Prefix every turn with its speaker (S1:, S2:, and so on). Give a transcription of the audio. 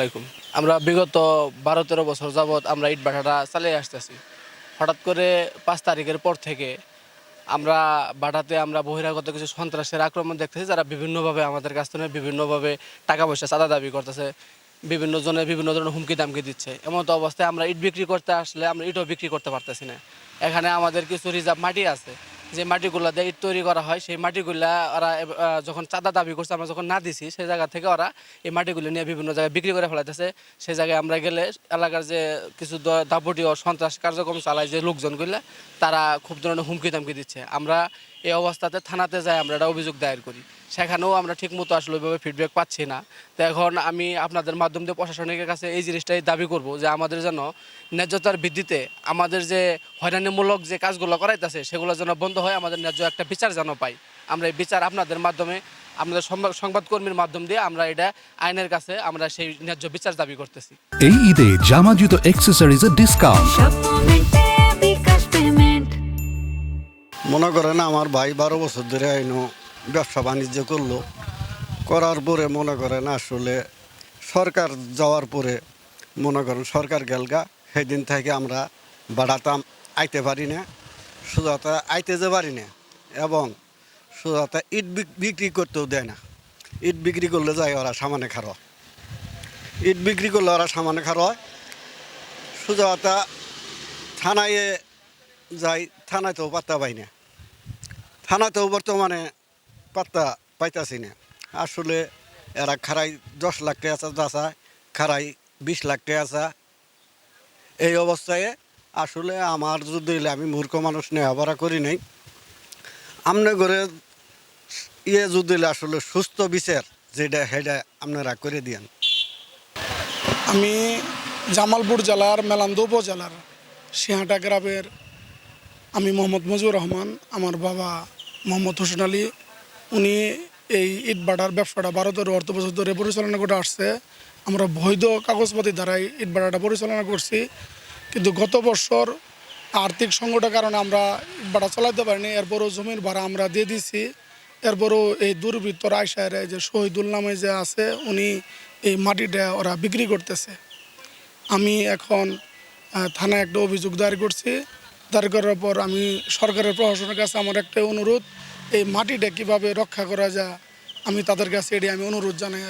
S1: আলাইকুম। আমরা বিগত ১২-১৩ বছর যাবৎ আমরা ইটভাটাটা চালিয়ে আসতেছি। হঠাৎ করে ৫ তারিখের পর থেকে আমরা ভাটাতে বহিরাগত কিছু সন্ত্রাসের আক্রমণ দেখতেছি, যারা বিভিন্নভাবে আমাদের কাছ থেকে বিভিন্নভাবে টাকা পয়সা চাঁদা দাবি করতেছে। বিভিন্ন জনে বিভিন্ন ধরনের হুমকি দামকি দিচ্ছে। এমন তো অবস্থায় আমরা ইট বিক্রি করতে আসলে আমরা ইটও বিক্রি করতে পারতেছি না। এখানে আমাদের কিছু রিজার্ভ মাটি আছে, যে মাটিগুলো দিয়ে ইট তৈরি করা হয়, সেই মাটিগুলা ওরা যখন চাঁদা দাবি করছে, আমরা যখন না দিছি, সেই জায়গা থেকে ওরা এই মাটিগুলো নিয়ে বিভিন্ন জায়গায় বিক্রি করে ফেলাইতেছে। সেই জায়গায় আমরা গেলে এলাকার যে কিছু দাপটি ও সন্ত্রাস কার্যক্রম চালায় যে লোকজনগুলো, তারা খুব ধরনের হুমকি দামকি দিচ্ছে। আমরা এই অবস্থাতে থানাতে যাই, আমরা একটা অভিযোগ দায়ের করি। সেখানেও আমরা ঠিকমতো আসলে ওইভাবে ফিডব্যাক পাচ্ছি না। তো এখন আমি আপনাদের মাধ্যম দিয়ে প্রশাসনের কাছে এই জিনিসটাই দাবি করব, যে আমাদের যেন ন্যায্যতার ভিত্তিতে আমাদের যে হয়রানিমূলক যে কাজগুলো করাইতেছে, সেগুলো যেন বন্ধ হয়, আমাদের ন্যায্য একটা বিচার যেন পাই। আমরা এই বিচার আপনাদের মাধ্যমে, আমাদের সংবাদকর্মীর মাধ্যম দিয়ে আমরা এটা আইনের কাছে আমরা সেই ন্যায্য বিচার দাবি করতেছি।
S2: এই ঈদে জামা জুতো অ্যাক্সেসরিজের ডিসকাউন্ট।
S3: মনে করেন আমার ভাই ১২ বছর ধরে আইনো ব্যবসা বাণিজ্য করলো, করার পরে মনে করেন আসলে সরকার যাওয়ার পরে মনে করেন সরকার গেলগা, সেদিন থেকে আমরা বাড়াতাম আইতে পারি না, সোজাতা আইতে যে পারি না, এবং সোজাতা ইট বিক্রি করতেও দেয় না। ইট বিক্রি করলে যায় ওরা সামানে খারো, ইট বিক্রি করলে ওরা সামানে খারো হয়। সোজাতা থানায় যাই, থানাতেও পাত্তা পাই না, থানাতেও বর্তমানে পাত্তা পাইতাছি না। আসলে এরা খারাই ১০ লাখ টাকা চায়, খারাই ২০ লাখ টাকা চায়। এই অবস্থায় আসলে আমার যদি আমি মূর্খ মানুষ নেওয়া করি নাই, আমনে করে যদি আসলে সুস্থ বিচার যেটা সেটা আপনারা করে দিয়েন।
S4: আমি জামালপুর জেলার মেলান্দহ উপজেলার সিংহাটা গ্রামের আমি মোহাম্মদ মুজিবুর রহমান। আমার বাবা মোহাম্মদ হোসেন আলী, উনি এই ইটভাটার ব্যবসাটা ১২-১৩ অর্থ বছর ধরে পরিচালনা করে আসছে। আমরা বৈধ কাগজপাতি দ্বারাই ইটভাটাটা পরিচালনা করছি, কিন্তু গত বছর আর্থিক সংকটের কারণে আমরা ইটভাটা চালাতে পারিনি। এরপরও জমির ভাড়া আমরা দিয়ে দিছি। এরপরও এই দুর্বৃত্তরা আইসায় যে শহীদুল নামে যে আছে, উনি এই মাটিটা ওরা বিক্রি করতেছে। আমি এখন থানায় একটা অভিযোগ দায়ের করছি। দায়ের করার পর আমি সরকারের প্রশাসনের কাছে আমার একটা অনুরোধ, এই মাটিটা কীভাবে রক্ষা করা যায়, আমি তাদের কাছে এটি আমি অনুরোধ জানাই।